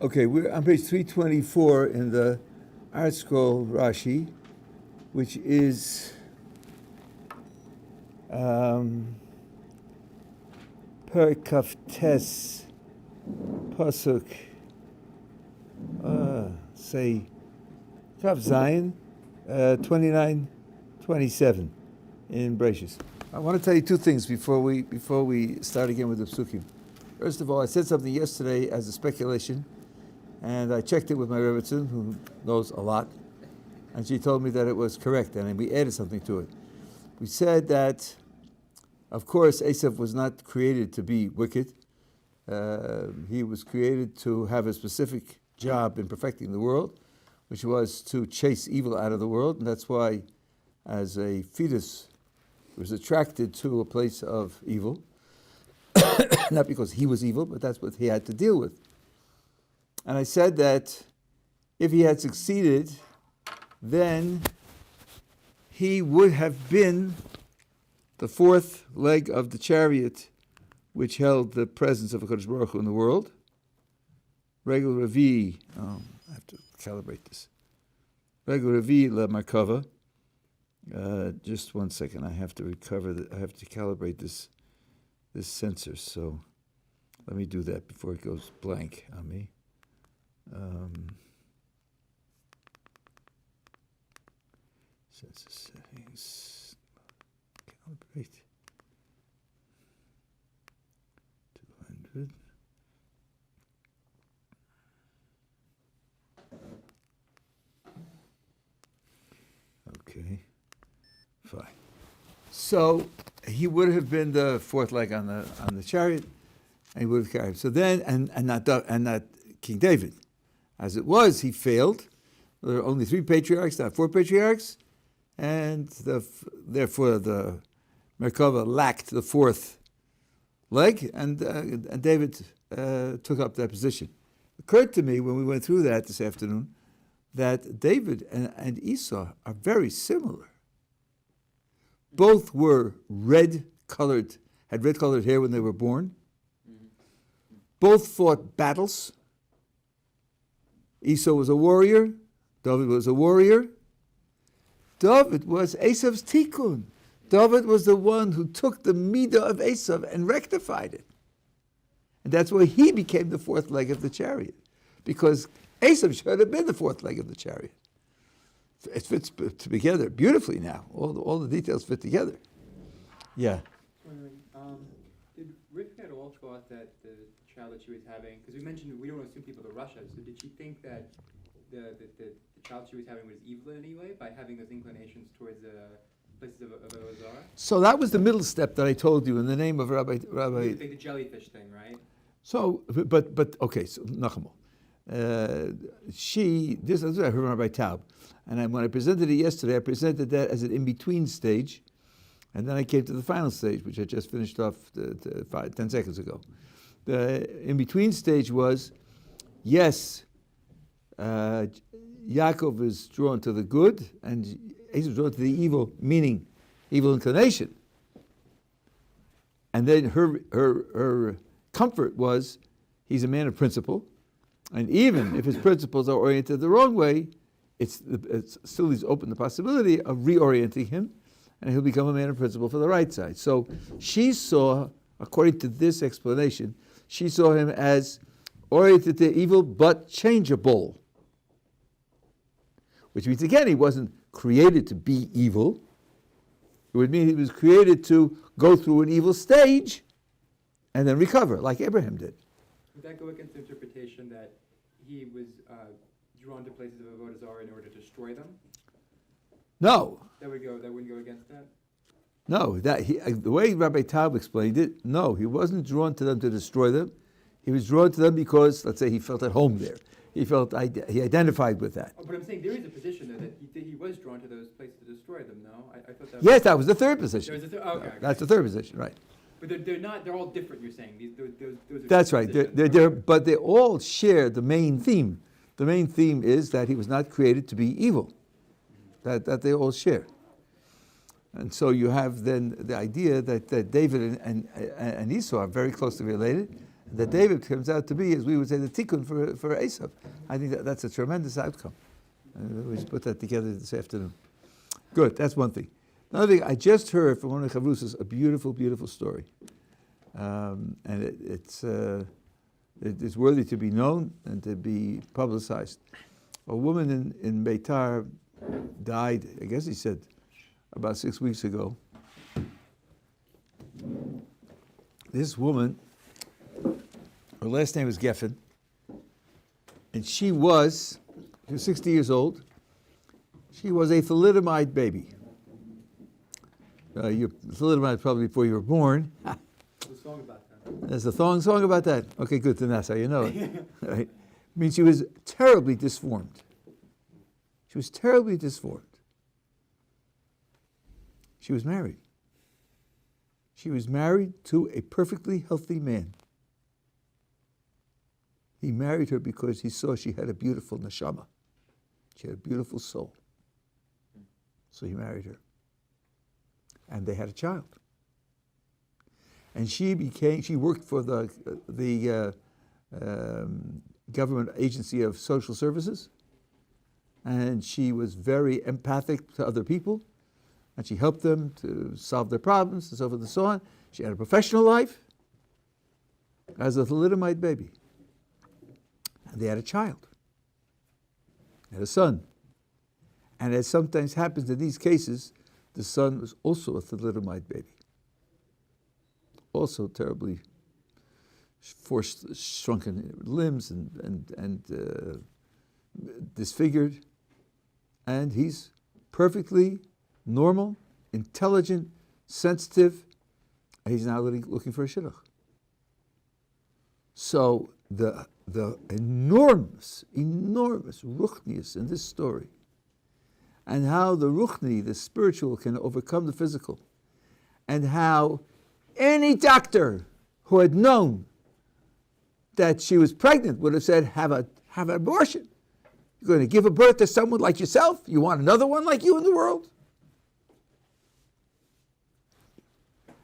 Okay, we're on page 324 in the Art Scroll Rashi, which is Perkaf Tes Pasuk, say Kaf Zion, 29-27 in Bereshis. I want to tell you two things before we start again with the psukim. First of all, I said something yesterday as a speculation, and I checked it with my Rebbetzin, who knows a lot, and she told me that it was correct, and we added something to it. We said that, of course, Esav was not created to be wicked. He was created to have a specific job in perfecting the world, which was to chase evil out of the world, and that's why, as a fetus, he was attracted to a place of evil. Not because he was evil, but that's what he had to deal with. And I said that if he had succeeded, then he would have been the fourth leg of the chariot which held the presence of HaKadosh Baruch Hu in the world. Regel Revi, I have to calibrate this. Regel Revi La Markava. Just 1 second, I have to calibrate this sensor, so let me do that before it goes blank on me. Sensor settings, calibrate, 200. Okay, fine. So he would have been the fourth leg on the chariot, and he would have carried. So then, and not King David, as it was, he failed. There are only 3 patriarchs, not 4 patriarchs, and therefore the Merkava lacked the fourth leg, and David took up that position. It occurred to me when we went through that this afternoon that David and Esau are very similar. Both were had red-colored hair when they were born. Both fought battles. Esau was a warrior. Dovid was a warrior. Dovid was Esav's tikkun. Dovid was the one who took the midah of Esav and rectified it. And that's why he became the fourth leg of the chariot. Because Esav should have been the fourth leg of the chariot. It fits together beautifully now. All the details fit together. Yeah. Did Rivka at all thought that the child that she was having, because we mentioned we don't assume people to Russia, so did she think that the child she was having was evil in any way by having those inclinations towards the places of Ozara? So that was the middle step that I told you in the name of Rabbi. The jellyfish thing, right? So, but okay, so Nachamo. This is what I heard from Rabbi Taub. And when I presented it yesterday, I presented that as an in-between stage. And then I came to the final stage, which I just finished off 10 seconds ago. The in-between stage was, yes, Yaakov is drawn to the good, and Esau is drawn to the evil, meaning evil inclination. And then her comfort was, he's a man of principle, and even if his principles are oriented the wrong way, it's still leaves open the possibility of reorienting him, and he'll become a man of principle for the right side. So she saw, according to this explanation, she saw him as oriented to evil but changeable. Which means, again, he wasn't created to be evil. It would mean he was created to go through an evil stage and then recover, like Abraham did. Would that go against the interpretation that he was drawn to places of Avodah Zarah in order to destroy them? No. That wouldn't go against that? No, the way Rabbi Taub explained it, no, he wasn't drawn to them to destroy them. He was drawn to them because, let's say, he felt at home there. He identified with that. Oh, but I'm saying there is a position though that he was drawn to those places to destroy them. No, I thought that. Yes, that was the third position. Okay. That's the third position, right? But they're not. They're all different. You're saying those are. That's right. But they all share the main theme. The main theme is that he was not created to be evil. That they all share. And so you have then the idea that David and Esau are very closely related, that David turns out to be, as we would say, the tikkun for Esav. I think that's a tremendous outcome. We just put that together this afternoon. Good, that's one thing. Another thing, I just heard from one of the Chavrusas a beautiful, beautiful story. And it's worthy to be known and to be publicized. A woman in Beitar died, I guess he said, about 6 weeks ago. This woman, her last name was Geffen, and she was 60 years old. She was a thalidomide baby. Thalidomide probably before you were born. There's a song about that. There's a song about that. Okay, good, then that's how you know it. Right? I mean, she was terribly disformed. She was terribly disformed. She was married. She was married to a perfectly healthy man. He married her because he saw she had a beautiful neshama. She had a beautiful soul. So he married her. And they had a child. And she worked for the government agency of social services. And she was very empathic to other people. And she helped them to solve their problems and so forth and so on. She had a professional life as a thalidomide baby. And they had a child. They had a son. And as sometimes happens in these cases, the son was also a thalidomide baby. Also terribly shrunken limbs and disfigured. And he's perfectly normal, intelligent, sensitive. He's now looking for a shidduch. So the enormous ruchnius in this story, and how the ruchni, the spiritual, can overcome the physical, and how any doctor who had known that she was pregnant would have said, have an abortion. You're going to give a birth to someone like yourself? You want another one like you in the world?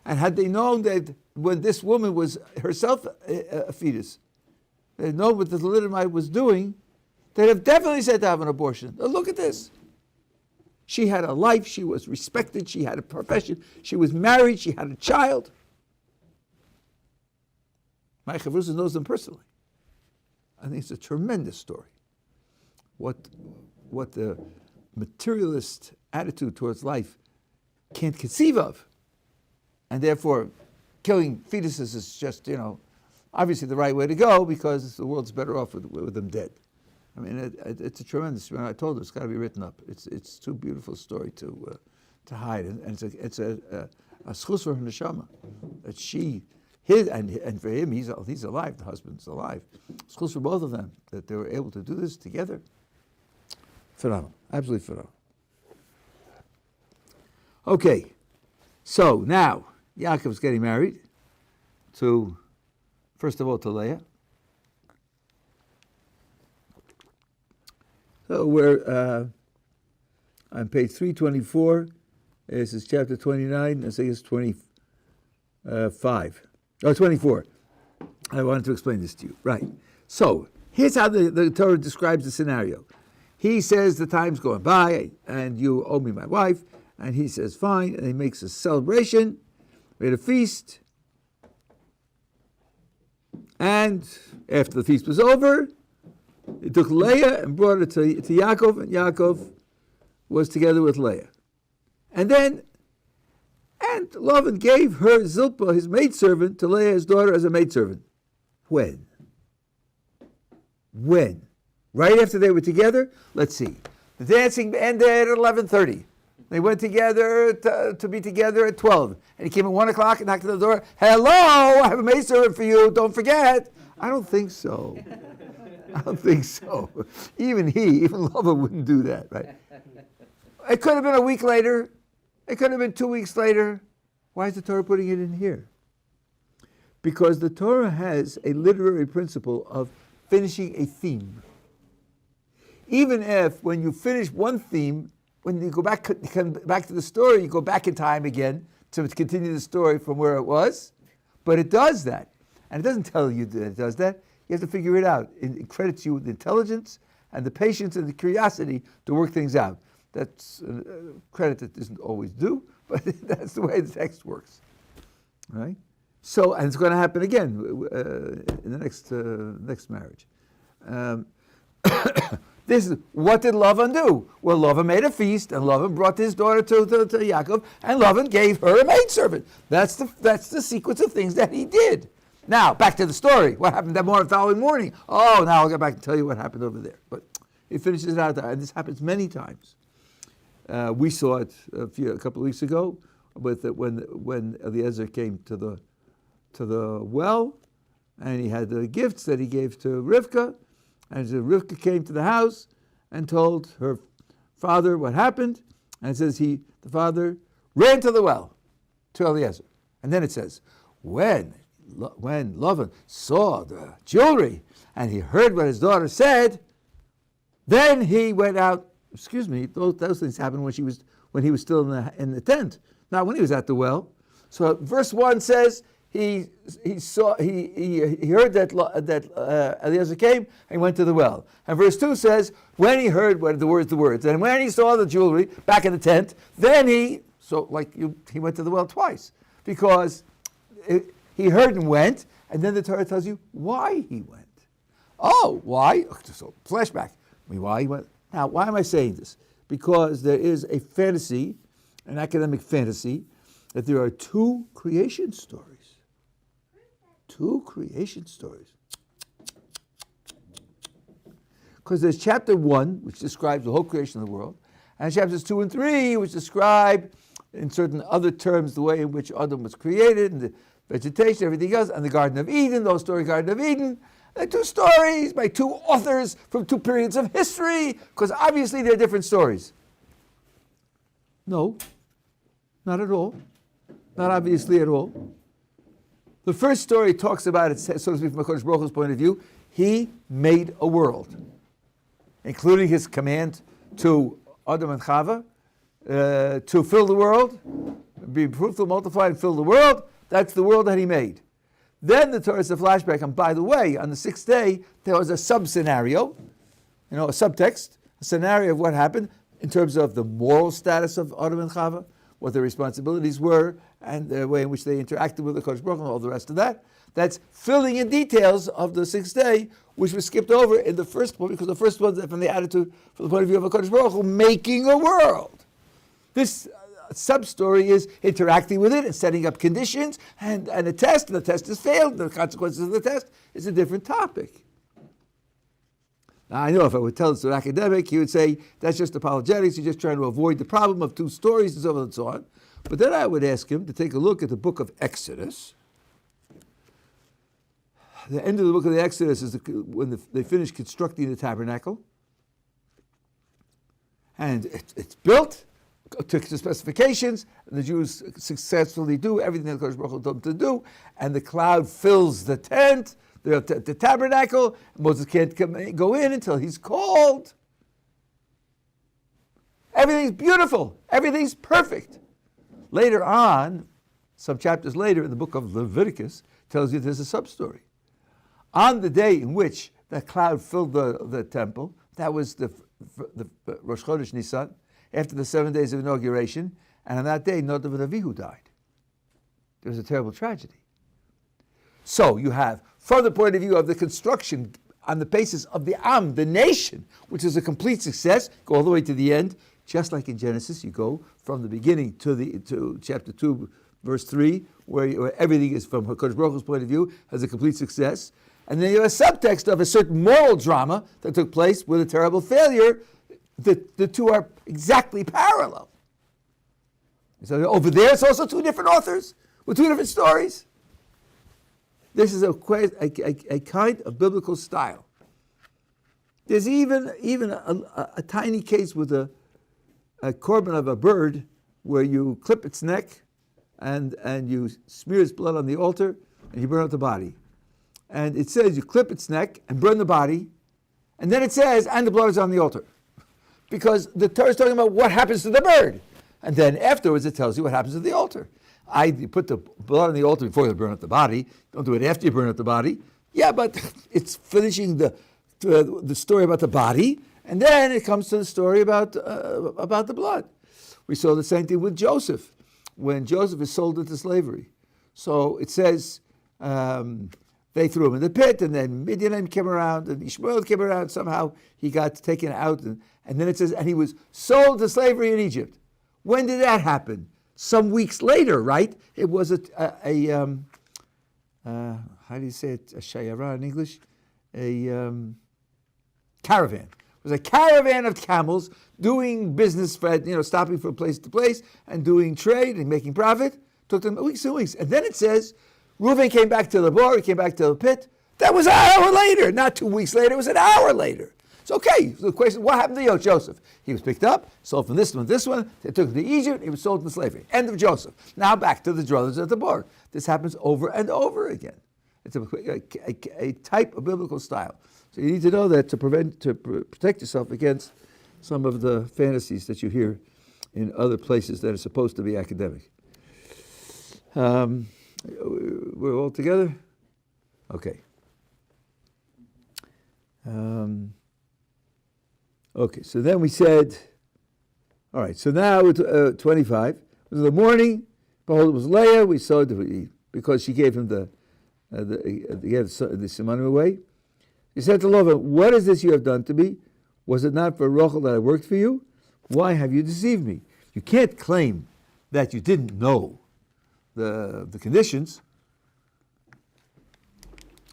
And had they known that when this woman was herself a fetus, they'd known what the thalidomide was doing, they'd have definitely said to have an abortion. Now look at this. She had a life, she was respected, she had a profession, she was married, she had a child. My Chavrusa knows them personally. I think it's a tremendous story. What the materialist attitude towards life can't conceive of. And therefore, killing fetuses is just, obviously the right way to go because the world's better off with them dead. I mean, it's a tremendous. I told her it's got to be written up. It's too beautiful a story to hide, and it's a schus for her neshama that and for him he's alive. The husband's alive. Schus for both of them that they were able to do this together. Phenomenal, absolutely phenomenal. Okay, so now Yaakov's getting married to, first of all, to Leah. So we're on page 324. This is chapter 29. I think it's 25. 24. I wanted to explain this to you. Right. So here's how the Torah describes the scenario. He says the time's going by and you owe me my wife. And he says fine. And he makes a celebration. We had a feast. And after the feast was over, he took Leah and brought her to Yaakov, and Yaakov was together with Leah. And Lavan gave her Zilpah, his maidservant, to Leah, his daughter, as a maidservant. When? Right after they were together? Let's see. The dancing ended at 11:30. They went together to be together at 12. And he came at 1 o'clock and knocked on the door. Hello, I have a maidservant for you. Don't forget. I don't think so. Even Lavan wouldn't do that, right? It could have been a week later. It could have been 2 weeks later. Why is the Torah putting it in here? Because the Torah has a literary principle of finishing a theme. Even if when you finish one theme, when you come back to the story, you go back in time again to continue the story from where it was. But it does that. And it doesn't tell you that it does that. You have to figure it out. It credits you with the intelligence and the patience and the curiosity to work things out. That's credit that doesn't always do, but that's the way the text works. Right? So, and it's going to happen again in the next marriage. This is, what did Lavan do? Well, Lavan made a feast, and Lavan brought his daughter to Yaakov, and Lavan gave her a maidservant. That's the sequence of things that he did. Now, back to the story. What happened that following morning? Oh, now I'll go back and tell you what happened over there. But he finishes it out there, and this happens many times. We saw it a couple of weeks ago with when Eliezer came to the well, and he had the gifts that he gave to Rivka, and so Rivka came to the house and told her father what happened, and it says the father ran to the well to Eliezer, and then it says when Lavan saw the jewelry and he heard what his daughter said, then he went out. Excuse me, those things happened when he was still in the tent, not when he was at the well. So verse 1 says he heard that Eliezer came and he went to the well. And verse 2 says when he heard the words, and when he saw the jewelry back in the tent, then he went to the well twice, because he heard and went, and then the Torah tells you why he went. Oh, why? So flashback. Why he went. Now, why am I saying this? Because there is a fantasy, an academic fantasy, that there are two creation stories. Two creation stories. Because there's chapter 1, which describes the whole creation of the world, and chapters 2 and 3, which describe, in certain other terms, the way in which Adam was created, and the vegetation, everything else, and the Garden of Eden, the whole story Garden of Eden. They're two stories by two authors from two periods of history, because obviously they're different stories. No, not at all. Not obviously at all. The first story talks about it, so to speak, from HaKadosh Baruch Hu's point of view. He made a world, including his command to Adam and Chava to fill the world, be fruitful, multiply, and fill the world. That's the world that he made. Then the Torah is a flashback, and by the way, on the sixth day, there was a sub-scenario, a subtext, a scenario of what happened in terms of the moral status of Adam and Chava, what their responsibilities were, and the way in which they interacted with the Kodesh Baruch Hu, and all the rest of that. That's filling in details of the sixth day, which was skipped over in the first one, because the first one is from the attitude, from the point of view of a Kodesh Baruch Hu, making a world. This sub-story is interacting with it and setting up conditions and a test, and the test has failed, the consequences of the test is a different topic. Now, I know if I would tell this to an academic, he would say, that's just apologetics, you're just trying to avoid the problem of two stories and so on and so on. But then I would ask him to take a look at the book of Exodus. The end of the book of the Exodus is when they finish constructing the tabernacle. And it's built, took the specifications, and the Jews successfully do everything that Kodesh Baruch Hu told them to do, and the cloud fills the tent, the tabernacle. Moses can't go in until he's called. Everything's beautiful. Everything's perfect. Later on, some chapters later in the book of Leviticus, tells you there's a sub-story. On the day in which the cloud filled the temple, that was the Rosh Chodesh Nisan, after the 7 days of inauguration, and on that day, Nadav and Avihu died. There was a terrible tragedy. So you have, from the point of view of the construction on the basis of the Am, the nation, which is a complete success, go all the way to the end, just like in Genesis, you go from the beginning to chapter 2, verse 3, where everything is from HaKadosh Baruch Hu's point of view, has a complete success. And then you have a subtext of a certain moral drama that took place with a terrible failure. The two are exactly parallel. So over there, it's also two different authors with two different stories. This is a kind of biblical style. There's even a tiny case with a korban of a bird where you clip its neck and you smear its blood on the altar and you burn up the body. And it says you clip its neck and burn the body, and then it says, and the blood is on the altar. Because the Torah is talking about what happens to the bird. And then afterwards it tells you what happens to the altar. You put the blood on the altar before you burn up the body. Don't do it after you burn up the body. Yeah, but it's finishing the story about the body, and then it comes to the story about the blood. We saw the same thing with Joseph, when Joseph is sold into slavery. So it says they threw him in the pit, and then Midian came around, and Ishmael came around. Somehow he got taken out, and then it says, and he was sold to slavery in Egypt. When did that happen? Some weeks later, right? It was how do you say it? A shayara in English? A caravan. It was a caravan of camels doing business, stopping from place to place and doing trade and making profit. Took them weeks and weeks. And then it says, Reuven came back to the bar, he came back to the pit. That was an hour later, not 2 weeks later, it was an hour later. It's okay. So the question, what happened to Joseph? He was picked up, sold from this one, they took him to Egypt, he was sold into slavery. End of Joseph. Now back to the brothers at the bar. This happens over and over again. It's a type of biblical style. So you need to know that to protect yourself against some of the fantasies that you hear in other places that are supposed to be academic. We're all together? Okay. Okay, so then we said, all right, so now it's 25. It was the morning, behold, it was Leah, we saw it because she gave him the simanim away. He said to Lavan, what is this you have done to me? Was it not for Rachel that I worked for you? Why have you deceived me? You can't claim that you didn't know the conditions.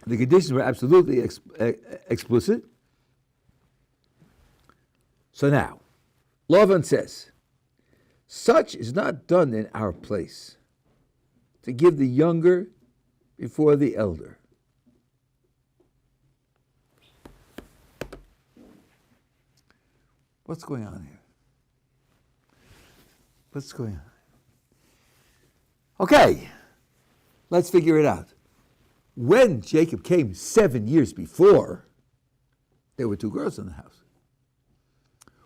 The conditions were absolutely explicit. So now, Lavan says, such is not done in our place, to give the younger before the elder. What's going on here? What's going on? Okay, let's figure it out. When Jacob came 7 years before, there were 2 girls in the house.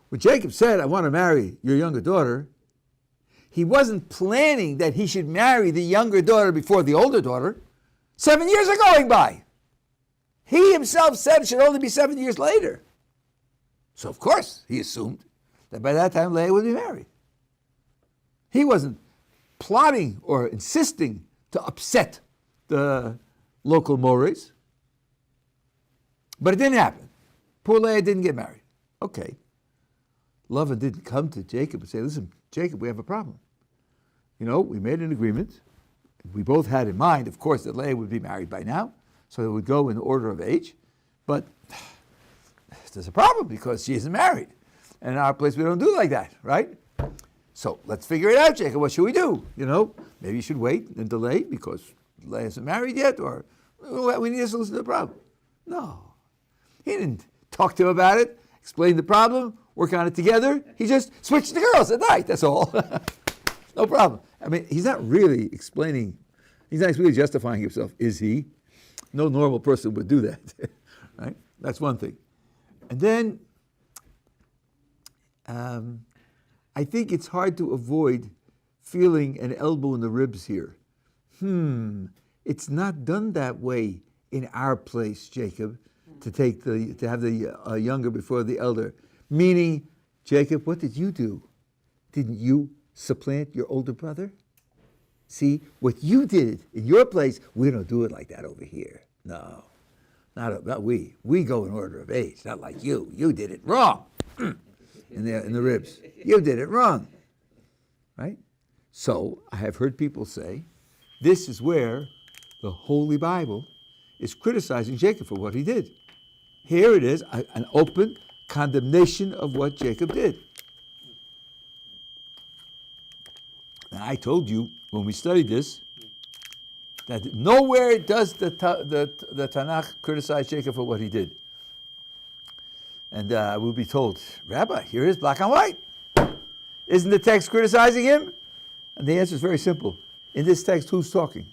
When Jacob said, I want to marry your younger daughter, he wasn't planning that he should marry the younger daughter before the older daughter. 7 years are going by. He himself said it should only be 7 years later. So of course, he assumed that by that time Leah would be married. He wasn't plotting or insisting to upset the local mores. But it didn't happen. Poor Leah didn't get married. Okay. Lavan didn't come to Jacob and say, listen, Jacob, we have a problem. We made an agreement. We both had in mind, of course, that Leah would be married by now, so it would go in order of age. But there's a problem because she isn't married. And in our place, we don't do like that, right? So let's figure it out, Jacob. What should we do? Maybe you should wait and delay because Leah isn't married yet, or we need a solution to the problem. No. He didn't talk to him about it, explain the problem, work on it together. He just switched the girls at night, that's all. No problem. I mean, he's not really explaining, he's not really justifying himself, is he? No normal person would do that, right? That's one thing. And then, I think it's hard to avoid feeling an elbow in the ribs here. It's not done that way in our place, Jacob, to have the younger before the elder. Meaning, Jacob, what did you do? Didn't you supplant your older brother? See, what you did in your place, we don't do it like that over here. No, not we. We go in order of age, not like you. You did it wrong. In the ribs. You did it wrong. Right? So, I have heard people say, this is where the Holy Bible is criticizing Jacob for what he did. Here it is, an open condemnation of what Jacob did. Now, I told you when we studied this that nowhere does the Tanakh criticize Jacob for what he did. And we'll be told, Rabbi, here it is, black and white. Isn't the text criticizing him? And the answer is very simple. In this text, who's talking?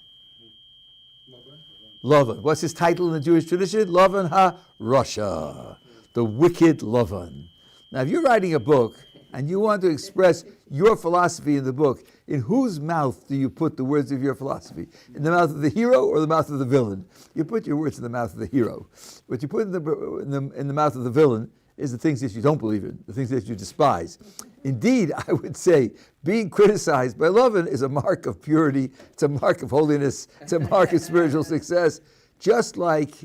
Lavan. What's his title in the Jewish tradition? Lavan ha-Rasha. The wicked Lavan. Now, if you're writing a book and you want to express your philosophy in the book, in whose mouth do you put the words of your philosophy? In the mouth of the hero or the mouth of the villain? You put your words in the mouth of the hero. What you put in the mouth of the villain is the things that you don't believe in, the things that you despise. Indeed, I would say being criticized by Lavan is a mark of purity, it's a mark of holiness, it's a mark of spiritual success. Just like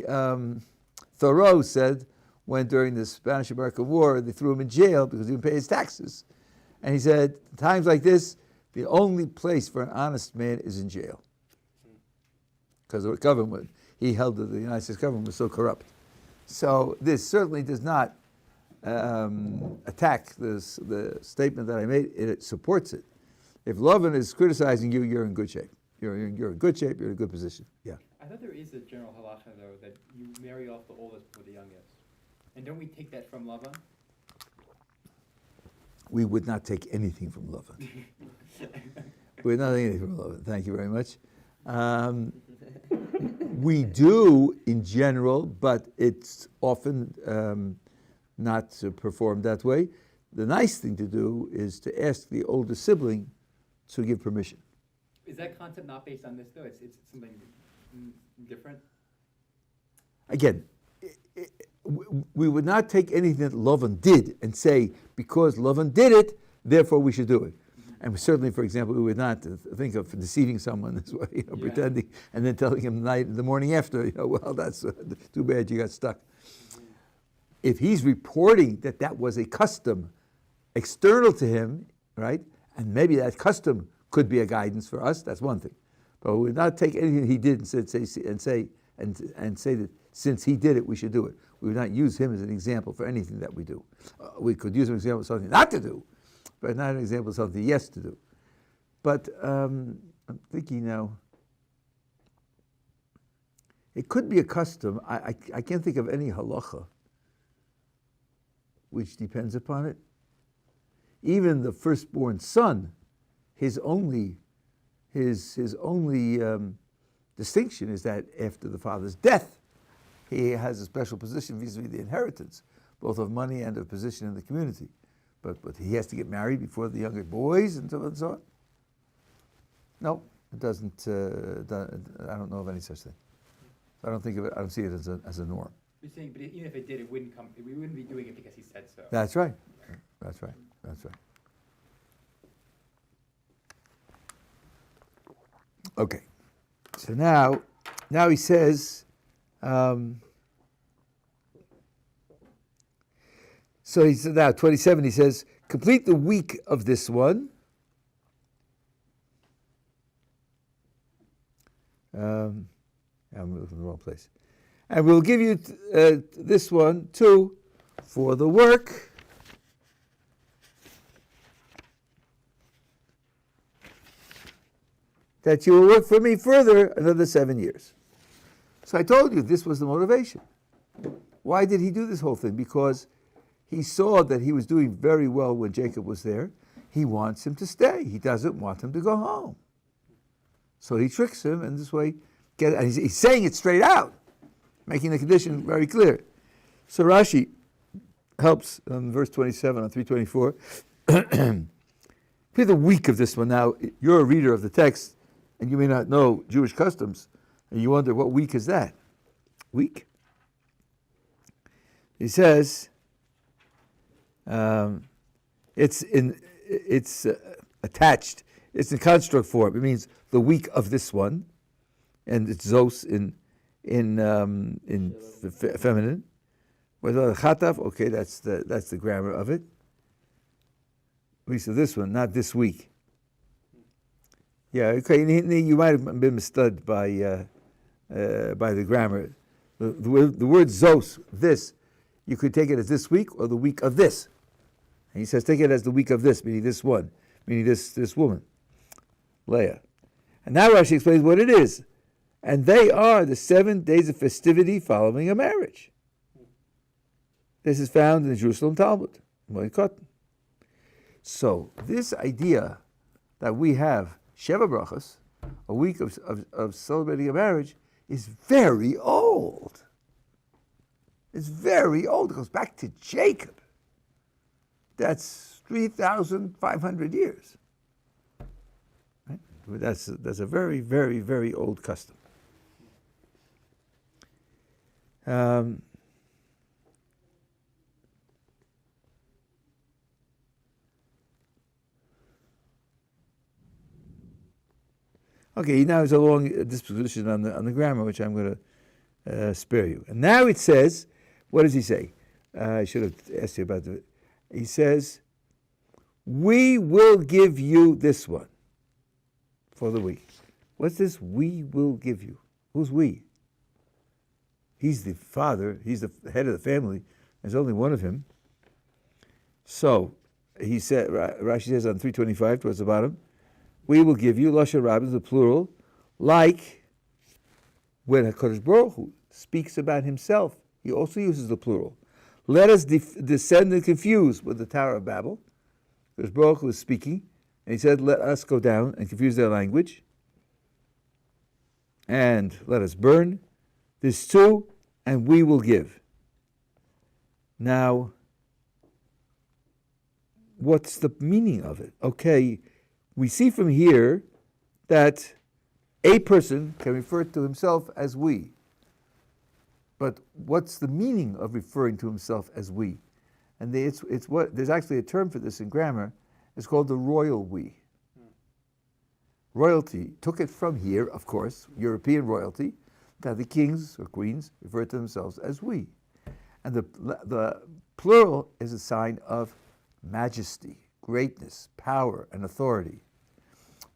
Thoreau said when during the Spanish-American War they threw him in jail because he didn't pay his taxes. And he said, times like this, the only place for an honest man is in jail. Because the government, he held that the United States government was so corrupt. So this certainly does not attack the statement that I made. It supports it. If Lavan is criticizing you, you're in good shape. You're in good shape, you're in a good position. Yeah. I thought there is a general halacha, though, that you marry off the oldest before the youngest. And don't we take that from Lavan? We would not take anything from Lavan. We're not taking anything from Lavan. Thank you very much. We do in general, but it's often not performed that way. The nice thing to do is to ask the older sibling to give permission. Is that concept not based on this, though? It's something different? Again, we would not take anything that Lavan did and say, because Lavan did it, therefore we should do it. And certainly, for example, we would not think of deceiving someone this way, pretending, and then telling him the morning after, well, that's too bad you got stuck. If he's reporting that was a custom external to him, right, and maybe that custom could be a guidance for us, that's one thing. But we would not take anything he did and say that since he did it, we should do it. We would not use him as an example for anything that we do. We could use him as an example of something not to do, but not an example of something yes to do. But I'm thinking now, it could be a custom. I can't think of any halacha which depends upon it. Even the firstborn son, his only distinction is that after the father's death, he has a special position vis-a-vis the inheritance, both of money and of position in the community. But he has to get married before the younger boys and so on and so on. No, it doesn't. I don't know of any such thing. I don't think of it. I don't see it as a norm. You're saying, but even if it did, we wouldn't be doing it because he said so. That's right. That's right. That's right. Okay. So now he says. So he said now 27. He says, complete the week of this one. I'm looking in the wrong place. And we'll give you this one too for the work that you will work for me further another 7 years. So I told you this was the motivation. Why did he do this whole thing? Because he saw that he was doing very well when Jacob was there. He wants him to stay. He doesn't want him to go home. So he tricks him, and this way, and he's saying it straight out, making the condition very clear. So Rashi helps on verse 27 on 324. Here's the week of this one. Now, you're a reader of the text, and you may not know Jewish customs, and you wonder, what week is that? Week? He says, it's attached. It's in construct form. It means the week of this one, and it's zos in feminine. With chatav, okay, that's the grammar of it. At least of this one, not this week. Yeah, okay. You might have been misled by the grammar. The word zos, this, you could take it as this week or the week of this. And he says, take it as the week of this, meaning this one, meaning this woman, Leah. And now Rashi explains what it is. And they are the 7 days of festivity following a marriage. This is found in the Jerusalem Talmud. So this idea that we have Sheva Brachos, a week of celebrating a marriage, is very old. It's very old. It goes back to Jacob. That's 3,500 years. Right? That's a very, very, very old custom. Okay, now it's a long disposition on the grammar, which I'm going to spare you. And now it says, what does he say? I should have asked you about it. He says, we will give you this one for the week. What's this we will give you? Who's we? He's the father. He's the head of the family. There's only one of him. So, he said, Rashi says on 325 towards the bottom, we will give you, Lashon Rabbin, the plural, like when HaKadosh Baruch Hu speaks about himself, he also uses the plural. Let us descend and confuse with the Tower of Babel. HaKadosh Baruch Hu is speaking, and he said, let us go down and confuse their language, and let us burn this too, and we will give. Now, what's the meaning of it? Okay, we see from here that a person can refer to himself as we. But what's the meaning of referring to himself as we? And it's what there's actually a term for this in grammar. It's called the royal we. Royalty took it from here, of course, European royalty, that the kings or queens refer to themselves as we. And the plural is a sign of majesty, greatness, power, and authority.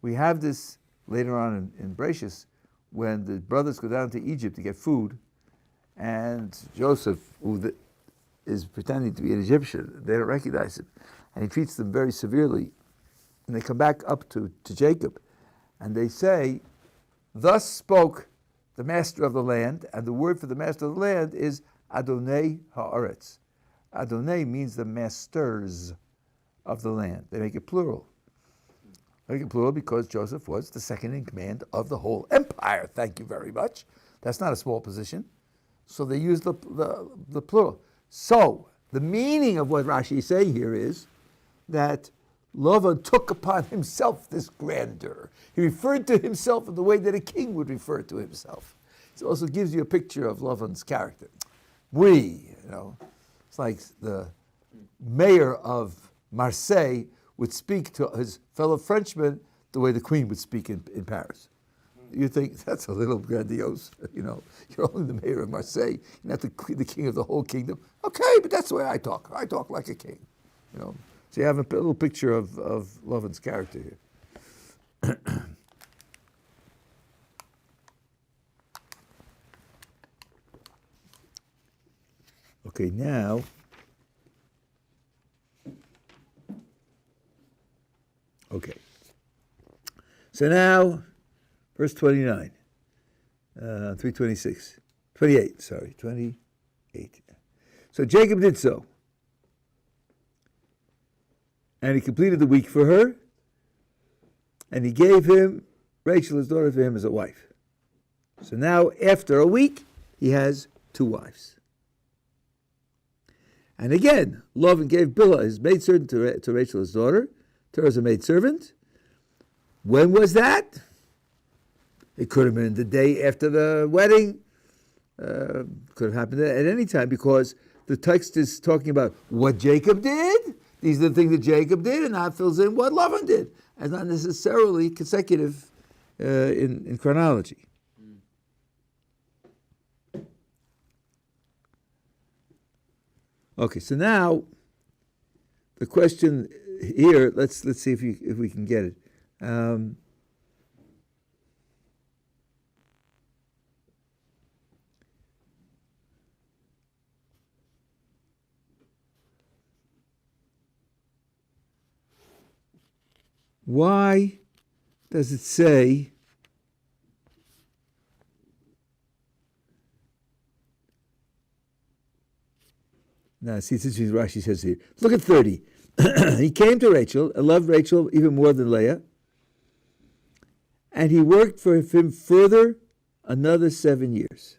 We have this later on in Bereshis, when the brothers go down to Egypt to get food, and Joseph, who is pretending to be an Egyptian, they don't recognize him, and he treats them very severely. And they come back up to Jacob, and they say, thus spoke the master of the land, and the word for the master of the land is Adonai Haaretz. Adonai means the masters of the land. They make it plural. They make it plural because Joseph was the second in command of the whole empire. Thank you very much. That's not a small position. So they use the plural. So the meaning of what Rashi is saying here is that Lavan took upon himself this grandeur. He referred to himself in the way that a king would refer to himself. It also gives you a picture of Lavan's character. It's like the mayor of Marseille would speak to his fellow Frenchmen the way the Queen would speak in Paris. You think that's a little grandiose, You're only the mayor of Marseille. You're not the king of the whole kingdom. Okay, but that's the way I talk. I talk like a king, So you have a little picture of Lavan's character here. Okay, now. Okay. So now, verse 29, 326, 28. So Jacob did so. And he completed the week for her. And he gave him Rachel, his daughter, for him as a wife. So now, after a week, he has 2 wives. And again, Lavan gave Bilhah, his maidservant, to Rachel, his daughter, to her as a maidservant. When was that? It could have been the day after the wedding. Could have happened at any time, because the text is talking about what Jacob did. These are the things that Jacob did, and now it fills in what Lavan did, and not necessarily consecutive in chronology. Okay, so now the question here. Let's see if we can get it. Why does it say now? See, this is what Rashi says here. Look at 30. He came to Rachel and loved Rachel even more than Leah, and he worked for him further another 7 years.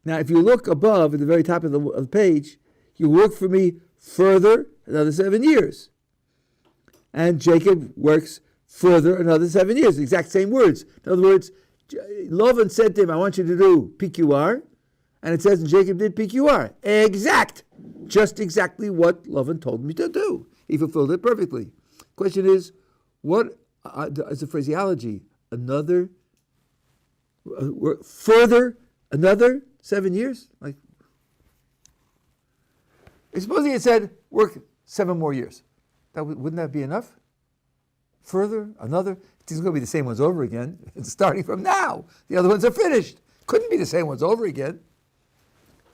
Now, if you look above at the very top of the page, you work for me further another 7 years. And Jacob works further another 7 years. The exact same words. In other words, Lavan said to him, I want you to do PQR. And it says, Jacob did PQR. Just exactly what Lavan told me to do. He fulfilled it perfectly. Question is, what is the phraseology? Further another 7 years? Like, supposing it said, work 7 more years. Wouldn't that be enough? Further, another? It's going to be the same ones over again. It's starting from now. The other ones are finished. Couldn't be the same ones over again.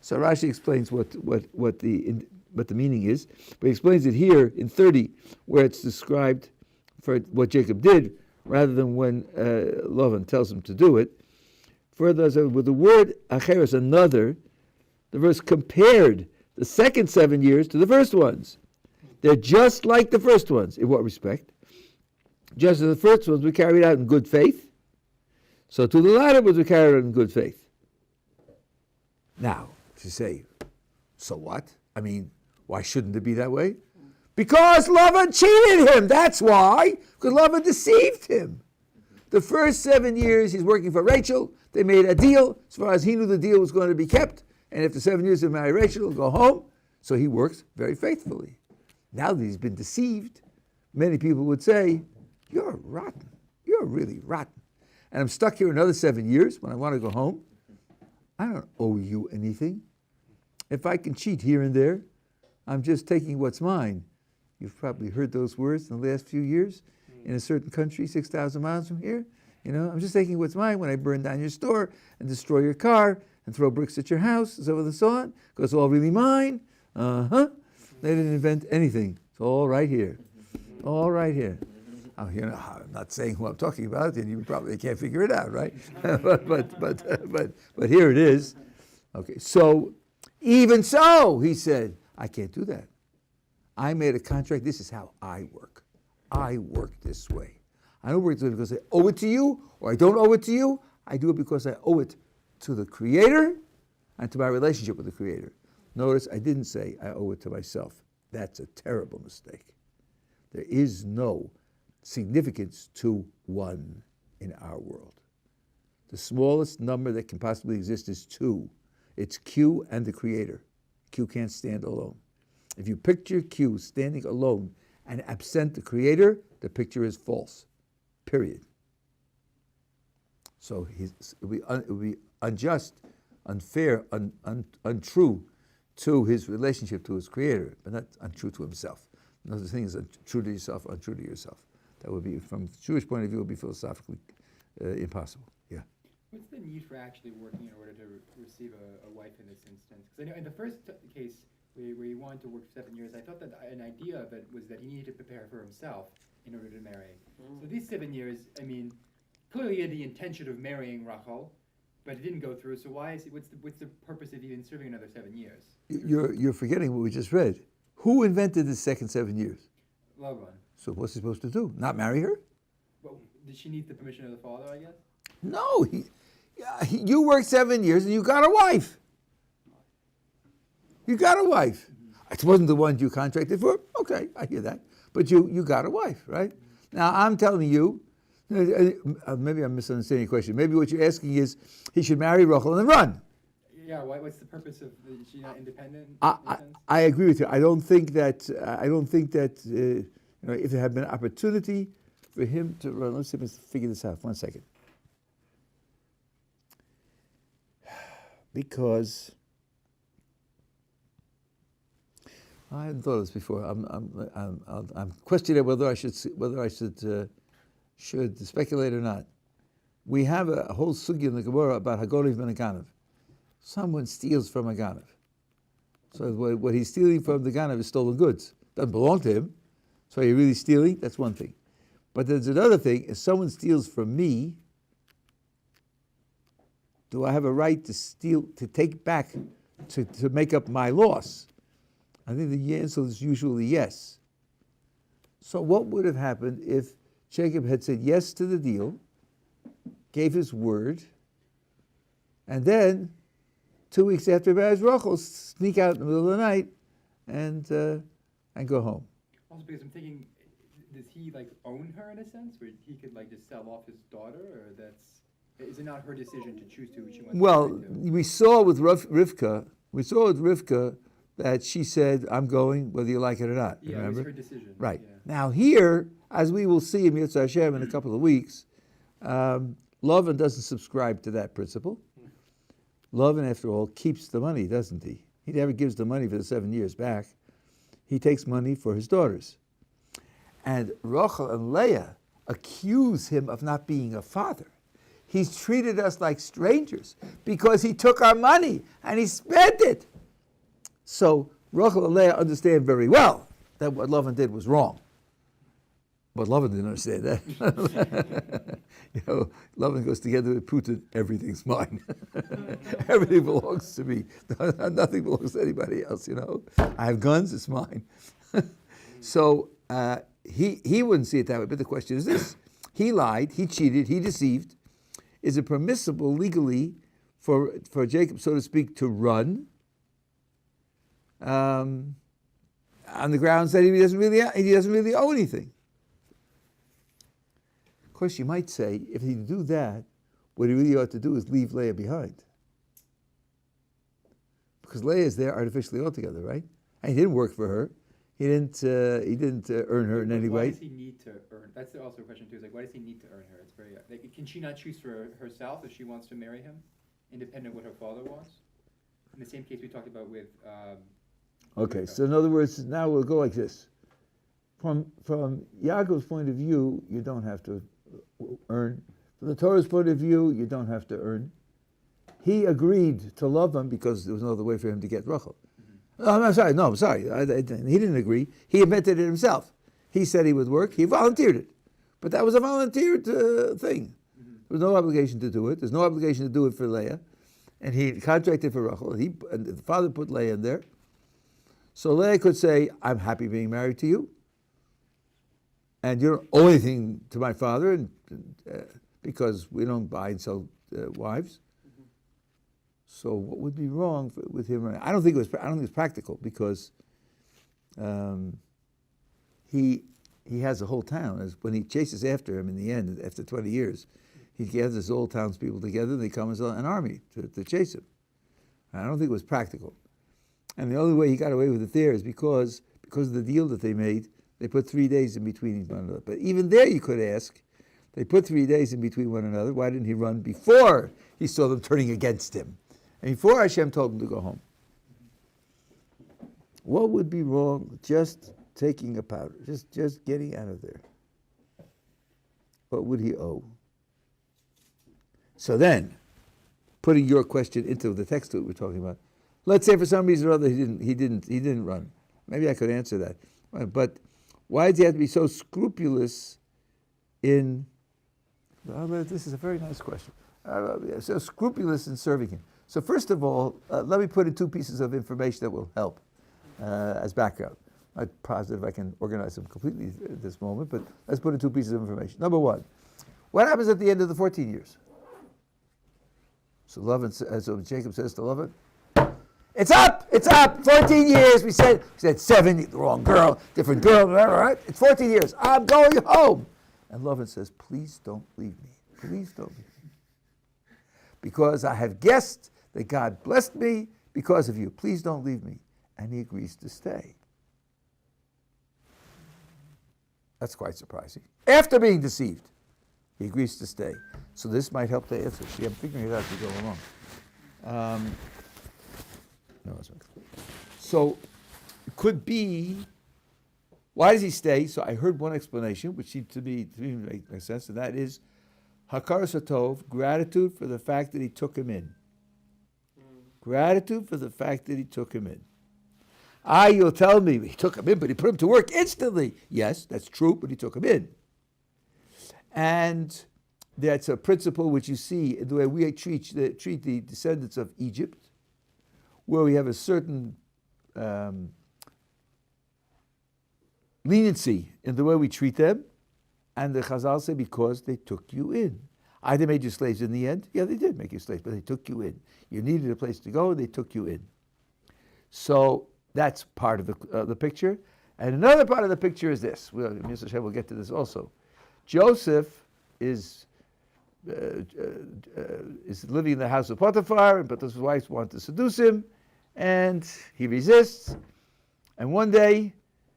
So Rashi explains what the meaning is, but he explains it here in 30, where it's described for what Jacob did, rather than when Lavan tells him to do it. Further, with the word acheres, another, the verse compared the second 7 years to the first ones. They're just like the first ones. In what respect? Just as the first ones were carried out in good faith, so to the latter ones were carried out in good faith. Now, to say, so what? I mean, why shouldn't it be that way? Because Lavan cheated him, that's why. Because Lavan deceived him. The first 7 years he's working for Rachel, they made a deal, as far as he knew the deal was going to be kept, and after 7 years he'll marry Rachel, he'll go home, so he works very faithfully. Now that he's been deceived, many people would say, you're rotten, you're really rotten. And I'm stuck here another 7 years when I want to go home. I don't owe you anything. If I can cheat here and there, I'm just taking what's mine. You've probably heard those words in the last few years in a certain country, 6,000 miles from here. You know, I'm just taking what's mine when I burn down your store and destroy your car and throw bricks at your house, so on and so on, because it's all really mine. They didn't invent anything. It's all right here. All right here. Oh, you know, I'm not saying who I'm talking about, and you probably can't figure it out, right? but here it is. Okay, so even so, he said, I can't do that. I made a contract. This is how I work. I work this way. I don't work this way because I owe it to you, or I don't owe it to you. I do it because I owe it to the Creator and to my relationship with the Creator. Notice I didn't say I owe it to myself. That's a terrible mistake. There is no significance to one in our world. The smallest number that can possibly exist is 2. It's Q and the Creator. Q can't stand alone. If you picture Q standing alone and absent the Creator, the picture is false. Period. So it would be unjust, unfair, untrue to his relationship to his Creator, but not untrue to himself. Another thing is true to yourself, untrue to yourself. That would be, from the Jewish point of view, would be philosophically impossible. Yeah. What's the need for actually working in order to receive a wife in this instance? Because I know in the first case where he wanted to work for 7 years, I thought that an idea of it was that he needed to prepare for himself in order to marry. So these 7 years, I mean, clearly he had the intention of marrying Rachel, but it didn't go through. So why is it? What's the purpose of even serving another 7 years? You're forgetting what we just read. Who invented the second 7 years? Lavan. So what's he supposed to do? Not marry her? Well, did she need the permission of the father, I guess? No. You worked 7 years and you got a wife. You got a wife. It wasn't the one you contracted for. Okay, I hear that. But you got a wife, right? Now, I'm telling you, maybe I'm misunderstanding your question. Maybe what you're asking is he should marry Rachel and then run. Yeah, what's the purpose of, is she not independent? I agree with you. I don't think that if there had been an opportunity for him to run, let's see if I can figure this out. 1 second. Because I hadn't thought of this before. I'm questioning whether I should speculate or not. We have a whole sugya in the Gemara about Gottleib and Ganav. Someone steals from a Ganav. So what he's stealing from the Ganav is stolen goods. Doesn't belong to him. So are you really stealing? That's one thing. But there's another thing. If someone steals from me, do I have a right to steal, to take back, to make up my loss? I think the answer is usually yes. So what would have happened if Jacob had said yes to the deal, gave his word, And then, 2 weeks after he marries Rachel, sneak out in the middle of the night and go home. Also, because I'm thinking, does he like own her in a sense, where he could like just sell off his daughter, or is it not her decision to choose to who she wants Well, to marry to? we saw with Rivka that she said, I'm going whether you like it or not. Yeah, remember? it was her decision. Right. Yeah. Now here, as we will see in Yitzhak Hashem in a couple of weeks, Lavan doesn't subscribe to that principle. Lavan, after all, keeps the money, doesn't he? He never gives the money for the 7 years back. He takes money for his daughters. And Rachel and Leah accuse him of not being a father. He's treated us like strangers because he took our money and he spent it. So Rachel and Leah understand very well that what Lavan did was wrong. But Lavan didn't understand that. Lavan goes together with Putin, everything's mine. Everything belongs to me. Nothing belongs to anybody else, I have guns, it's mine. So he wouldn't see it that way, but the question is this. He lied, he cheated, he deceived. Is it permissible legally for Jacob, so to speak, to run on the grounds that he doesn't really owe anything? Of course, you might say, if he do that, what he really ought to do is leave Leah behind. Because Leah is there artificially altogether, right? And he didn't work for her. He didn't earn her in any way. Why does he need to earn? That's also a question too. Is like, why does he need to earn her? It's very can she not choose for herself if she wants to marry him, independent of what her father wants? In the same case we talked about with. Okay, so in other words, now we'll go like this. From Yaakov's point of view, you don't have to earn. From the Torah's point of view, you don't have to earn. He agreed to love him because there was no other way for him to get Rachel. I'm sorry. He didn't agree. He invented it himself. He said he would work. He volunteered it. But that was a volunteered thing. There was no obligation to do it. There's no obligation to do it for Leah. And he contracted for Rachel. And the father put Leah in there. So Leah could say, I'm happy being married to you. And you don't owe anything to my father because we don't buy and sell wives. So what would be wrong with him? I don't think it's practical because he has a whole town. When he chases after him in the end, after 20 years, he gathers all townspeople together and they come as an army to chase him. I don't think it was practical. And the only way he got away with it there is because of the deal that they made. They put 3 days in between one another. But even there you could ask, they put 3 days in between one another. Why didn't he run before he saw them turning against him? And before Hashem told him to go home? What would be wrong just taking a powder, just getting out of there? What would he owe? So then, putting your question into the text that we're talking about, let's say for some reason or other he didn't run. Maybe I could answer that. But why does he have to be so scrupulous in? This is a very nice question. So scrupulous in serving him. So first of all, let me put in 2 pieces of information that will help as background. I'm not positive I can organize them completely at this moment, but let's put in 2 pieces of information. Number 1, what happens at the end of the 14 years? So Jacob says to Lavan, it's up, 14 years. We said 7, the wrong girl, different girl, all right? It's 14 years, I'm going home. And Lavan says, please don't leave me, please don't leave me. Because I have guessed that God blessed me because of you. Please don't leave me. And he agrees to stay. That's quite surprising. After being deceived, he agrees to stay. So this might help to answer. See, I'm figuring it out as we go along. So it could be, why does he stay? So I heard one explanation, which seemed to me makes sense, and that is Hakaras Hatov, gratitude for the fact that he took him in. Gratitude for the fact that he took him in. You'll tell me, he took him in, but he put him to work instantly. Yes, that's true, but he took him in. And that's a principle which you see in the way we treat the descendants of Egypt, where we have a certain leniency in the way we treat them, and the Chazal say, because they took you in. They made you slaves in the end. Yeah, they did make you slaves, but they took you in. You needed a place to go, they took you in. So that's part of the picture. And another part of the picture is this. Mr. Hashem will get to this also. Joseph is living in the house of Potiphar, and Potiphar's wife wants to seduce him, and he resists. And one day,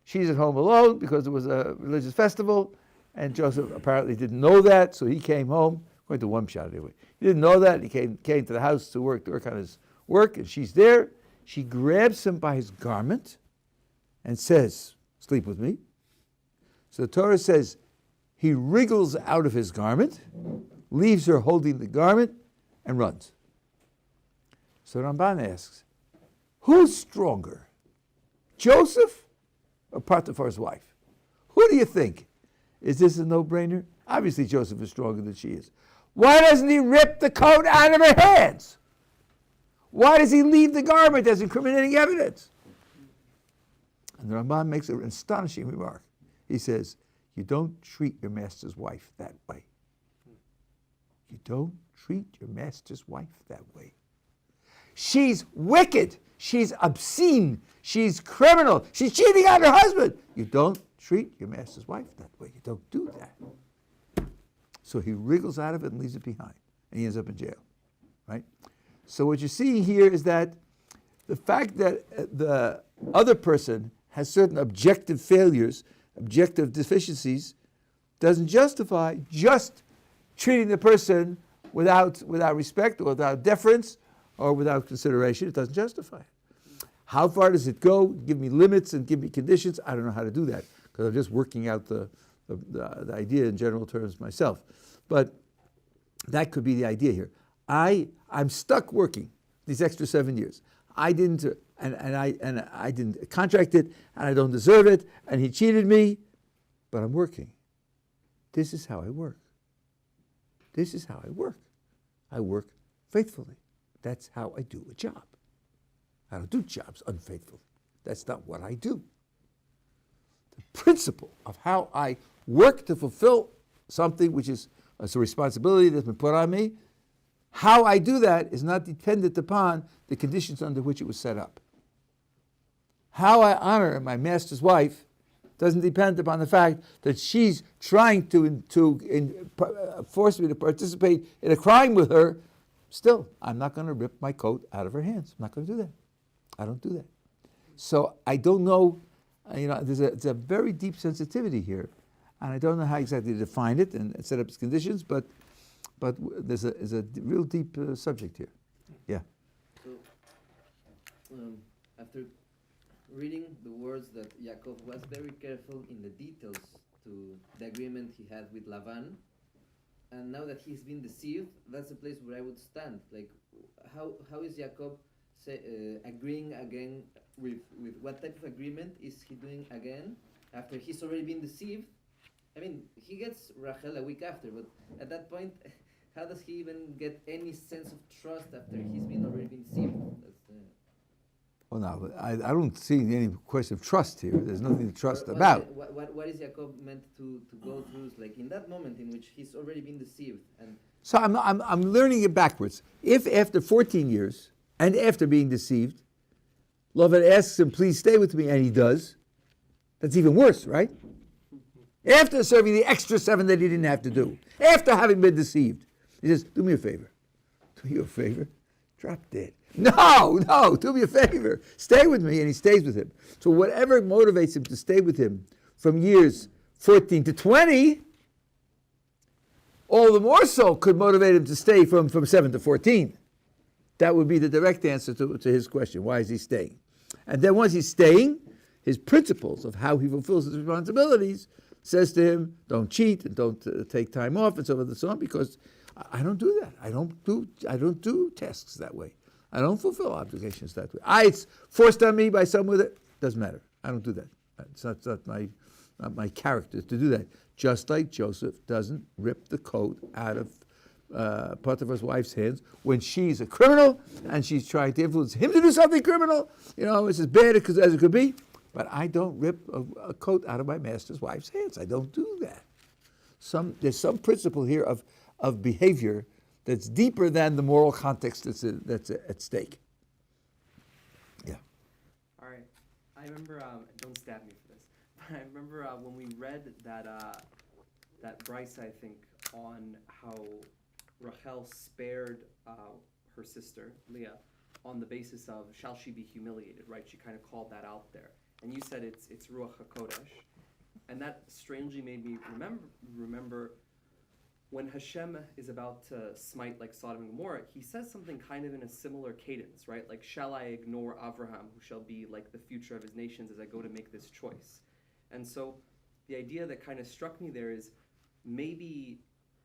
she's at home alone because it was a religious festival, and Joseph apparently didn't know that, so he came home, according to one shot anyway. He didn't know that, he came to the house to work on his work, and she's there. She grabs him by his garment and says, "Sleep with me." So the Torah says, he wriggles out of his garment, leaves her holding the garment, and runs. So Ramban asks, who's stronger, Joseph or Potiphar's wife? Who do you think? Is this a no-brainer? Obviously Joseph is stronger than she is. Why doesn't he rip the coat out of her hands? Why does he leave the garment as incriminating evidence? And the Ramban makes an astonishing remark. He says, you don't treat your master's wife that way. You don't treat your master's wife that way. She's wicked. She's obscene. She's criminal. She's cheating on her husband. You don't treat your master's wife that way. You don't do that. So he wriggles out of it and leaves it behind. And he ends up in jail. Right? So what you're seeing here is that the fact that the other person has certain objective failures, objective deficiencies, doesn't justify just treating the person without respect or without deference or without consideration. It doesn't justify it. How far does it go? Give me limits and give me conditions. I don't know how to do that because I'm just working out the idea in general terms myself. But that could be the idea here. I'm stuck working these extra 7 years. I didn't contract it, and I don't deserve it, and he cheated me, but I'm working. This is how I work. This is how I work. I work faithfully. That's how I do a job. I don't do jobs unfaithfully. That's not what I do. The principle of how I work to fulfill something which is a responsibility that's been put on me, how I do that is not dependent upon the conditions under which it was set up. How I honor my master's wife doesn't depend upon the fact that she's trying to force me to participate in a crime with her. Still, I'm not going to rip my coat out of her hands. I'm not going to do that. I don't do that. So I don't know, there's a very deep sensitivity here, and I don't know how exactly to define it and set up its conditions, but there's a real deep subject here. Yeah. So, after reading the words that Yaakov was very careful in the details to the agreement he had with Lavan, and now that he's been deceived, that's the place where I would stand. Like, how is Yaakov agreeing again with what type of agreement is he doing again after he's already been deceived? I mean, he gets Rachel a week after, but at that point, how does he even get any sense of trust after he's already been deceived? Well, no, I don't see any question of trust here. There's nothing to trust about. What is Jacob meant to go through? Like in that moment in which he's already been deceived, and so I'm learning it backwards. If after 14 years and after being deceived, Lavan asks him, "Please stay with me," and he does, that's even worse, right? After serving the extra 7 that he didn't have to do, after having been deceived, he says, "Do me a favor. Do you a favor? Drop dead." No, do me a favor. Stay with me, and he stays with him. So whatever motivates him to stay with him from years 14 to 20, all the more so could motivate him to stay from 7 to 14. That would be the direct answer to his question. Why is he staying? And then once he's staying, his principles of how he fulfills his responsibilities says to him, don't cheat and don't take time off and so on and so on, because I don't do that. I don't do tasks that way. I don't fulfill obligations that way. It's forced on me by someone that doesn't matter. I don't do that. It's not my character to do that. Just like Joseph doesn't rip the coat out of Potiphar's wife's hands when she's a criminal and she's trying to influence him to do something criminal. It's as bad as it could be. But I don't rip a coat out of my master's wife's hands. I don't do that. There's some principle here of of behavior that's deeper than the moral context that's at stake. Yeah. All right. I remember, don't stab me for this, but I remember when we read that Bryce, I think, on how Rachel spared her sister, Leah, on the basis of, shall she be humiliated, right? She kind of called that out there. And you said it's Ruach HaKodesh. And that strangely made me remember when Hashem is about to smite like Sodom and Gomorrah, he says something kind of in a similar cadence, right? Like, shall I ignore Avraham, who shall be like the future of his nations as I go to make this choice? And so the idea that kind of struck me there is maybe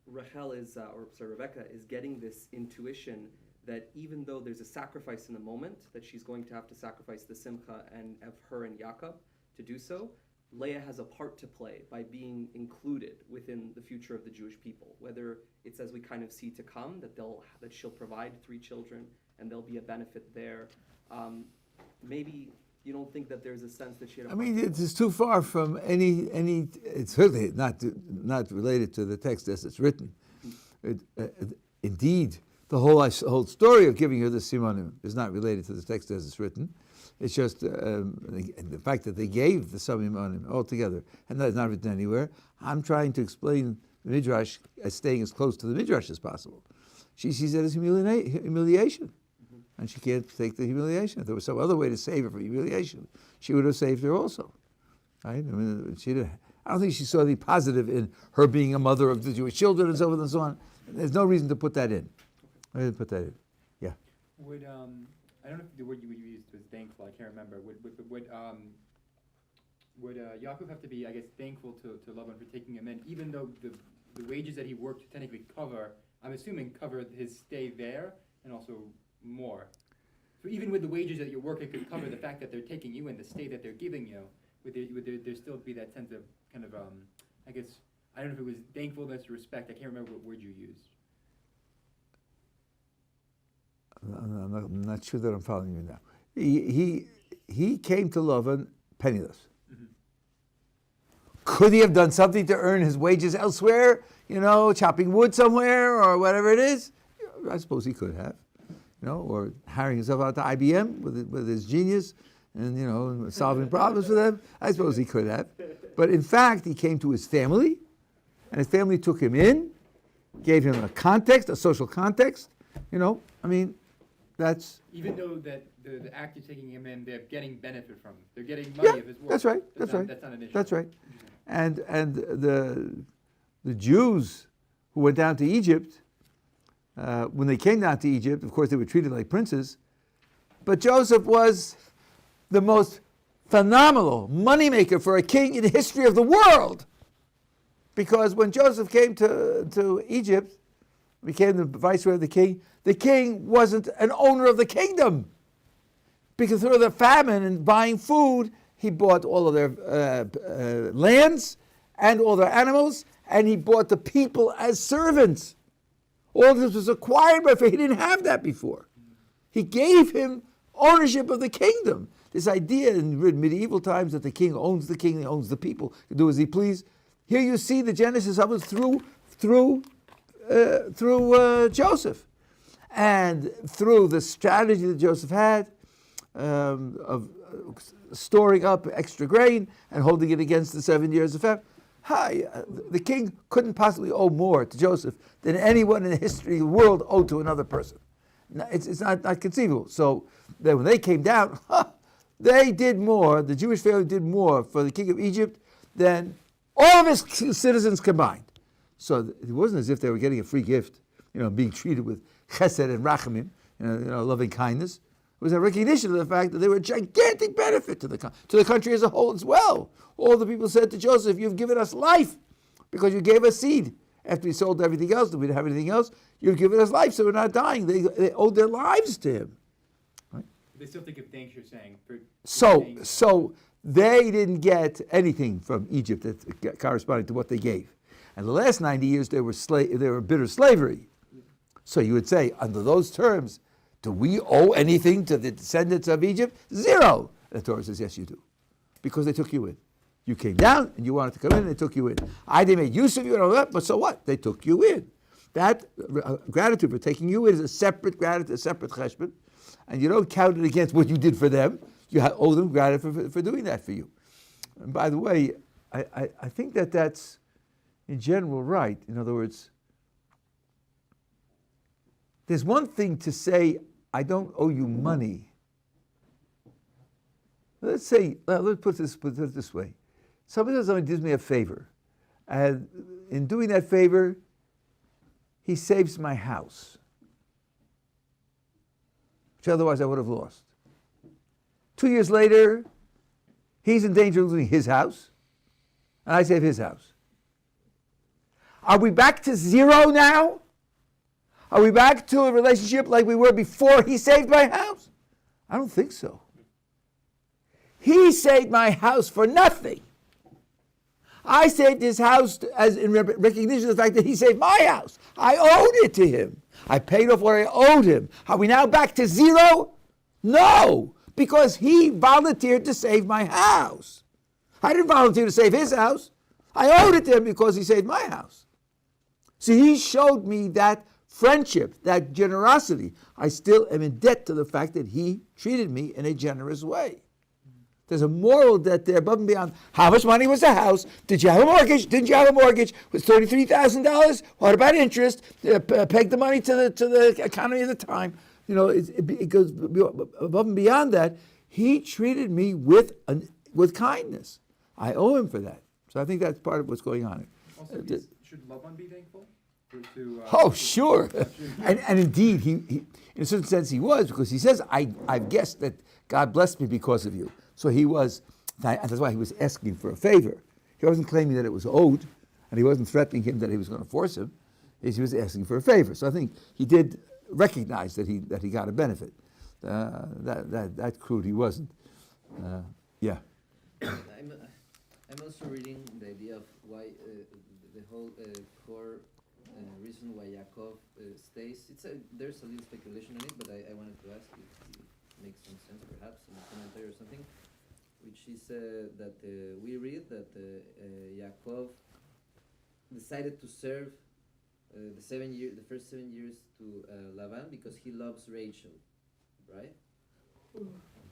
Rebecca is getting this intuition that even though there's a sacrifice in the moment, that she's going to have to sacrifice the Simcha and of her and Yaakov to do so, Leah has a part to play by being included within the future of the Jewish people. Whether it's as we kind of see to come, that she'll provide 3 children and there'll be a benefit there. Maybe you don't think that there's a sense that she had a part. It's too far from any. It's certainly not related to the text as it's written. Indeed, the whole story of giving her the simanim is not related to the text as it's written. It's just the fact that they gave the simanim altogether, and that's not written anywhere. I'm trying to explain the Midrash as staying as close to the Midrash as possible. She sees it as humiliation. And she can't take the humiliation. If there was some other way to save her from humiliation, she would have saved her also. Right? I mean, I don't think she saw the positive in her being a mother of the Jewish children and so forth and so on. There's no reason to put that in. I didn't put that in. Yeah. Would I don't know if the word you used was thankful. I can't remember. Would Yaakov have to be, I guess, thankful to Lavan for taking him in, even though the wages that he worked to technically cover, I'm assuming, covered his stay there and also more. So even with the wages that you're working could cover the fact that they're taking you in, the stay that they're giving you, would there still be that sense of kind of, I guess, I don't know if it was thankfulness or respect. I can't remember what word you used. I'm not sure that I'm following you now. He came to Lavan penniless. Mm-hmm. Could he have done something to earn his wages elsewhere? Chopping wood somewhere or whatever it is? I suppose he could have. Or hiring himself out to IBM with his genius and, solving problems for them. I suppose he could have. But in fact, he came to his family, and his family took him in, gave him a social context. That's... Even though that the act of taking him in, they're getting benefit from him. They're getting money of his work. That's right. That's not an issue. That's right. And the Jews who went down to Egypt, when they came down to Egypt, of course, they were treated like princes. But Joseph was the most phenomenal moneymaker for a king in the history of the world. Because when Joseph came to Egypt, became the viceroy of the king wasn't an owner of the kingdom. Because through the famine and buying food, he bought all of their lands and all their animals, and he bought the people as servants. All this was acquired by faith. He didn't have that before. He gave him ownership of the kingdom. This idea in medieval times that the king owns the king, he owns the people, he can do as he please. Here you see the genesis of it through Joseph. And through the strategy that Joseph had of storing up extra grain and holding it against the 7 years of famine. The king couldn't possibly owe more to Joseph than anyone in the history of the world owed to another person. It's not conceivable. So then when they came down, they did more, the Jewish family did more for the king of Egypt than all of his citizens combined. So it wasn't as if they were getting a free gift, being treated with chesed and rachamim, loving kindness. It was a recognition of the fact that they were a gigantic benefit to the country as a whole as well. All the people said to Joseph, "You've given us life because you gave us seed. After we sold everything else, we didn't have anything else. You've given us life, so we're not dying." They owed their lives to him. Right? They still think of thanks, you're saying. So they didn't get anything from Egypt that corresponding to what they gave. And the last 90 years, they were bitter slavery. So you would say, under those terms, do we owe anything to the descendants of Egypt? Zero. The Torah says, yes, you do. Because they took you in. You came down and you wanted to come in and they took you in. They made use of you and all that, but so what? They took you in. That gratitude for taking you in is a separate gratitude, a separate cheshbon, and you don't count it against what you did for them. You owe them gratitude for doing that for you. And by the way, I think that's in general right. In other words, there's one thing to say, I don't owe you money. Let's say, let's put it this way. Somebody does me a favor, and in doing that favor, he saves my house, which otherwise I would have lost. 2 years later, he's in danger of losing his house, and I save his house. Are we back to zero now? Are we back to a relationship like we were before he saved my house? I don't think so. He saved my house for nothing. I saved his house as in recognition of the fact that he saved my house. I owed it to him. I paid off what I owed him. Are we now back to zero? No, because he volunteered to save my house. I didn't volunteer to save his house. I owed it to him because he saved my house. So he showed me that friendship, that generosity. I still am in debt to the fact that he treated me in a generous way. There's a moral debt there above and beyond. How much money was the house? Did you have a mortgage? Didn't you have a mortgage? Was $33,000? What about interest? Peg the money to the economy of the time. You know, it goes above and beyond that. He treated me with kindness. I owe him for that. So I think that's part of what's going on. Also, should Lavan be thankful? Oh, sure. and indeed, he, in a certain sense, he was, because he says, I've guessed that God blessed me because of you. So he was, and that's why he was asking for a favor. He wasn't claiming that it was owed, and he wasn't threatening him that he was going to force him. He was asking for a favor. So I think he did recognize that he got a benefit. That crude he wasn't. Yeah. I'm also reading the idea of why the whole core reason why Yaakov stays. There's a little speculation on it, but I wanted to ask if it makes some sense, perhaps, in a commentary or something, which is that we read that Yaakov decided to serve the first 7 years to Lavan because he loves Rachel, right?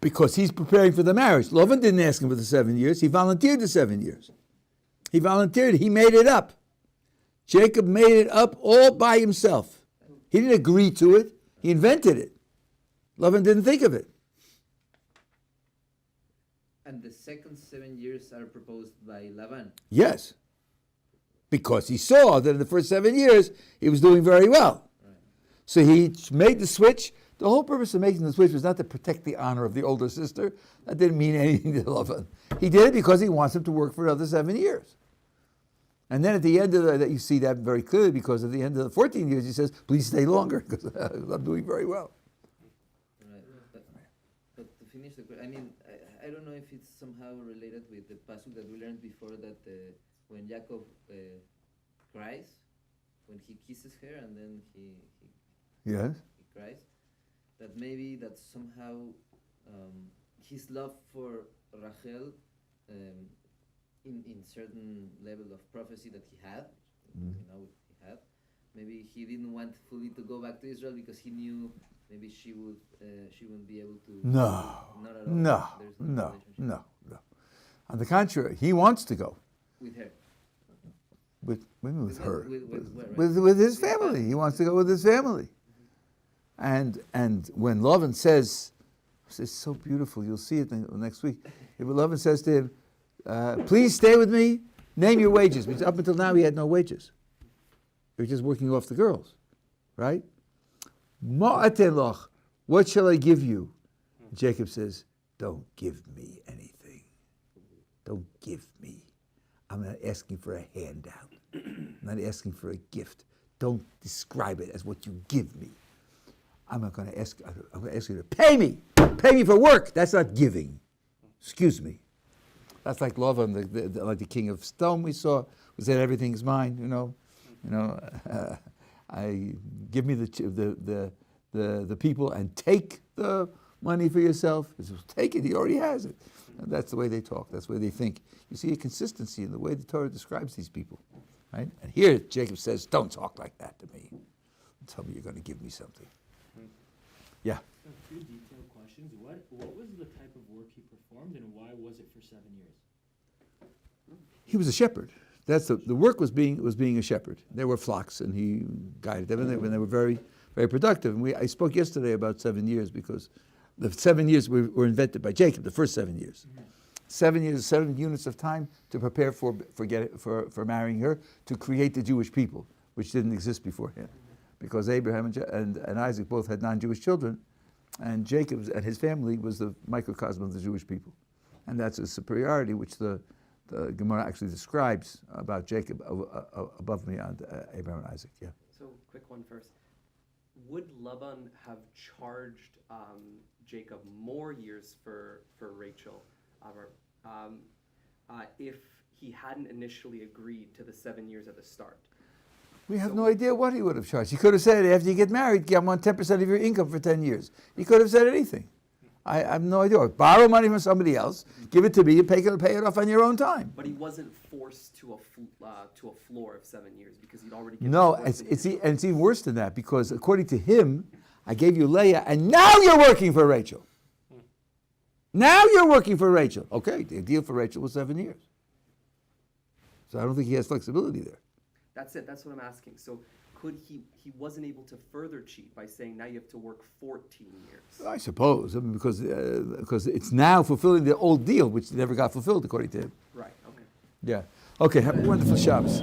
Because he's preparing for the marriage. Lavan didn't ask him for the 7 years. He volunteered the 7 years. He volunteered. He made it up. Jacob made it up all by himself. He didn't agree to it. He invented it. Lavan didn't think of it. And the second 7 years are proposed by Lavan. Yes. Because he saw that in the first 7 years, he was doing very well. Right. So he made the switch. The whole purpose of making the switch was not to protect the honor of the older sister. That didn't mean anything to Lavan. He did it because he wants him to work for another 7 years. And then at the end of that, you see that very clearly, because at the end of the 14 years, he says, please stay longer, because I'm doing very well. Right. But to finish the question, I mean, I don't know if it's somehow related with the pasuk that we learned before, that when Yaakov cries, when he kisses her and then he cries, that maybe that somehow his love for Rachel, in certain level of prophecy that he had, maybe he didn't want fully to go back to Israel because he knew maybe she wouldn't be able to. No. Not at all. No. On the contrary, he wants to go. With her. With her. With With his family. He wants to go with his family. And when Lavan says, it's so beautiful, you'll see it next week. If Lavan says to him, please stay with me, name your wages. Because up until now he had no wages. He was just working off the girls, right? Ma'atelach, what shall I give you? Jacob says, don't give me anything. Don't give me. I'm not asking for a handout. I'm not asking for a gift. Don't describe it as what you give me. I'm going to ask you to pay me. Pay me for work. That's not giving. Excuse me. That's like Lavan, like the king of stone we saw, who said everything's mine. I give me the people and take the money for yourself. He says, take it. He already has it. And that's the way they talk. That's the way they think. You see a consistency in the way the Torah describes these people. right? And here Jacob says, don't talk like that to me. Tell me you're going to give me something. Yeah. A few detailed questions. What was the type of work he performed, and why was it for 7 years? He was a shepherd. That's the work was being a shepherd. There were flocks, and he guided them, and they were very, very productive. And I spoke yesterday about 7 years because the 7 years were invented by Jacob. The first 7 years, 7 years, 7 units of time to prepare for marrying her, to create the Jewish people, which didn't exist beforehand, because Abraham and Isaac both had non-Jewish children, and Jacob and his family was the microcosm of the Jewish people, and that's a superiority which the Gemara actually describes about Jacob above and beyond Abraham and Isaac. Yeah. So, quick one first. Would Lavan have charged Jacob more years for Rachel if he hadn't initially agreed to the 7 years at the start? We have no idea what he would have charged. He could have said, after you get married, I want 10% of your income for 10 years. He could have said anything. I have no idea. Or borrow money from somebody else, give it to me, and pay it off on your own time. But he wasn't forced to a floor of 7 years because he'd already given No, his word. it's even worse than that, because according to him, I gave you Leah, and now you're working for Rachel. Now you're working for Rachel. Okay, the deal for Rachel was 7 years. So I don't think he has flexibility there. That's it. That's what I'm asking. So could he wasn't able to further cheat by saying now you have to work 14 years? I suppose, because it's now fulfilling the old deal, which never got fulfilled according to him. Right. Okay. Yeah. Okay, have a wonderful Shabbos.